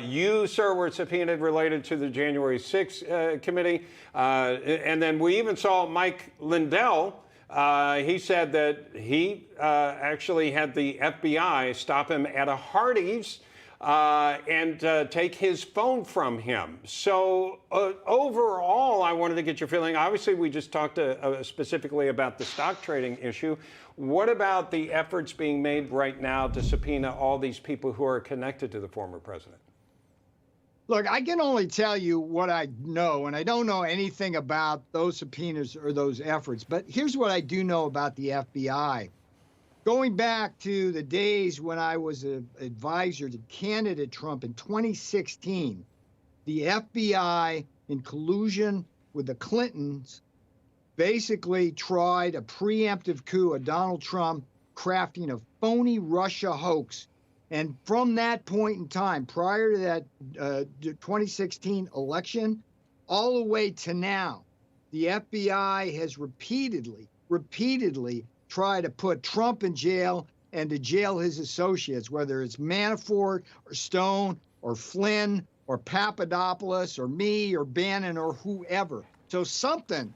You, sir, were subpoenaed related to the January 6th committee. And then we even saw Mike Lindell. He said that he actually had the FBI stop him at a Hardee's and take his phone from him. So overall, I wanted to get your feeling. Obviously, we just talked specifically about the stock trading issue. What about the efforts being made right now to subpoena all these people who are connected to the former president? Look, I can only tell you what I know, and I don't know anything about those subpoenas or those efforts. But here's what I do know about the FBI. Going back to the days when I was an advisor to candidate Trump in 2016, the FBI, in collusion with the Clintons, basically tried a preemptive coup of Donald Trump crafting a phony Russia hoax. And from that point in time, prior to that 2016 election, all the way to now, the FBI has repeatedly tried to put Trump in jail and to jail his associates, whether it's Manafort or Stone or Flynn or Papadopoulos or me or Bannon or whoever. So something,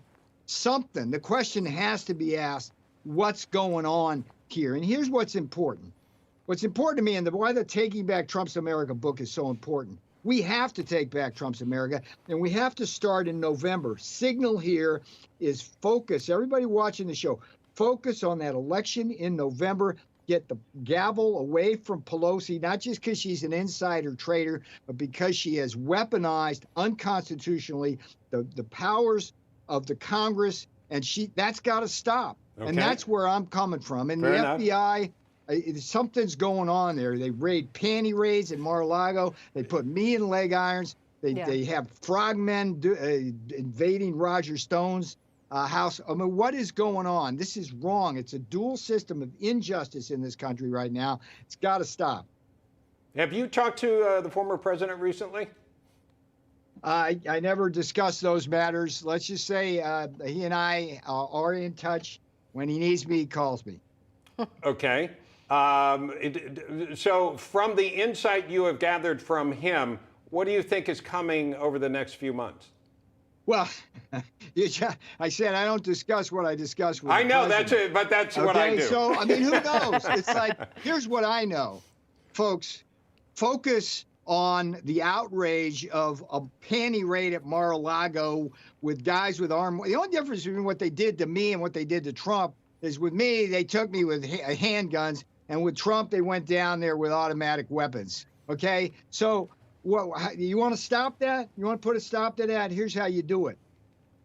the question has to be asked, what's going on here? And here's what's important. What's important to me, and why the Taking Back Trump's America book is so important. We have to take back Trump's America, and we have to start in November. Signal here is focus. Everybody watching the show, focus on that election in November. Get the gavel away from Pelosi, not just because she's an insider trader, but because she has weaponized unconstitutionally the powers of the Congress, and that's got to stop. Okay. And that's where I'm coming from. And the FBI, something's going on there. They raid panty raids in Mar-a-Lago. They put me in leg irons. They have frogmen invading Roger Stone's house. I mean, what is going on? This is wrong. It's a dual system of injustice in this country right now. It's got to stop. Have you talked to the former president recently? I never discussed those matters. Let's just say he and I are in touch. When he needs me, he calls me. Okay. So from the insight you have gathered from him, what do you think is coming over the next few months? Well, I said I don't discuss what I discuss with I know, that's it, but that's what I do. So, I mean, who knows? It's like, here's what I know. Folks, focus on the outrage of a panty raid at Mar-a-Lago with guys with arm. The only difference between what they did to me and what they did to Trump is with me, they took me with handguns, and with Trump, they went down there with automatic weapons. Okay? So, you want to stop that? You want to put a stop to that? Here's how you do it.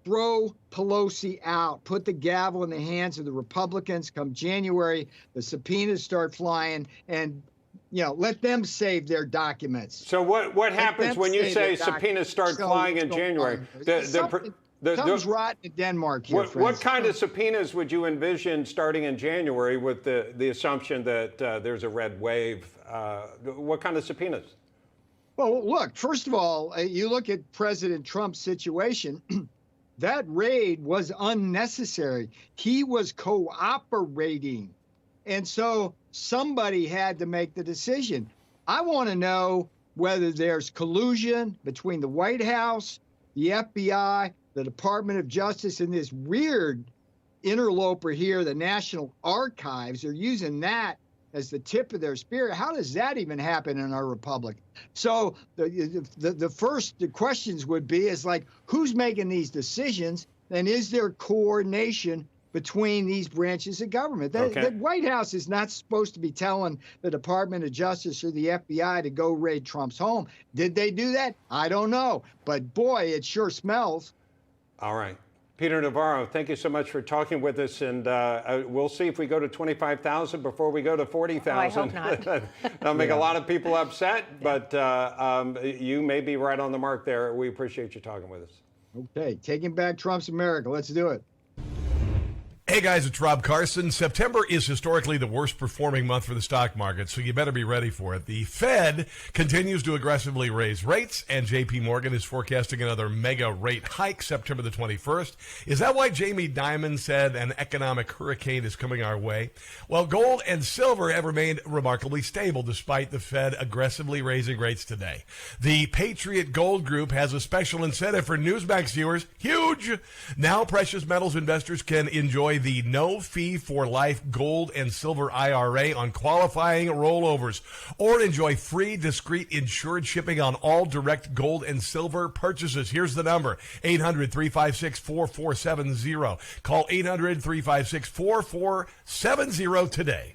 Throw Pelosi out. Put the gavel in the hands of the Republicans. Come January, the subpoenas start flying, and let them save their documents. So what happens when you say subpoenas start flying in January? Something's rotten in Denmark here, what kind of subpoenas would you envision starting in January with the assumption that there's a red wave? What kind of subpoenas? Well, look, first of all, you look at President Trump's situation, that raid was unnecessary. He was cooperating. And so somebody had to make the decision. I want to know whether there's collusion between the White House, the FBI, the Department of Justice, and this weird interloper here, the National Archives. They're using that as the tip of their spear. How does that even happen in our republic? So the first questions would be is like, who's making these decisions, and is there coordination between these branches of government? The White House is not supposed to be telling the Department of Justice or the FBI to go raid Trump's home. Did they do that? I don't know. But boy, it sure smells. All right. Peter Navarro, thank you so much for talking with us, and we'll see if we go to 25,000 before we go to 40,000. Oh, I hope not. That'll make a lot of people upset, but you may be right on the mark there. We appreciate you talking with us. Okay, taking back Trump's America. Let's do it. Hey guys, it's Rob Carson. September is historically the worst performing month for the stock market, so you better be ready for it. The Fed continues to aggressively raise rates, and JP Morgan is forecasting another mega rate hike September the 21st. Is that why Jamie Dimon said an economic hurricane is coming our way? Well, gold and silver have remained remarkably stable despite the Fed aggressively raising rates today. The Patriot Gold Group has a special incentive for Newsmax viewers. Huge! Now precious metals investors can enjoy the no-fee-for-life gold and silver IRA on qualifying rollovers, or enjoy free, discreet, insured shipping on all direct gold and silver purchases. Here's the number, 800-356-4470. Call 800-356-4470 today.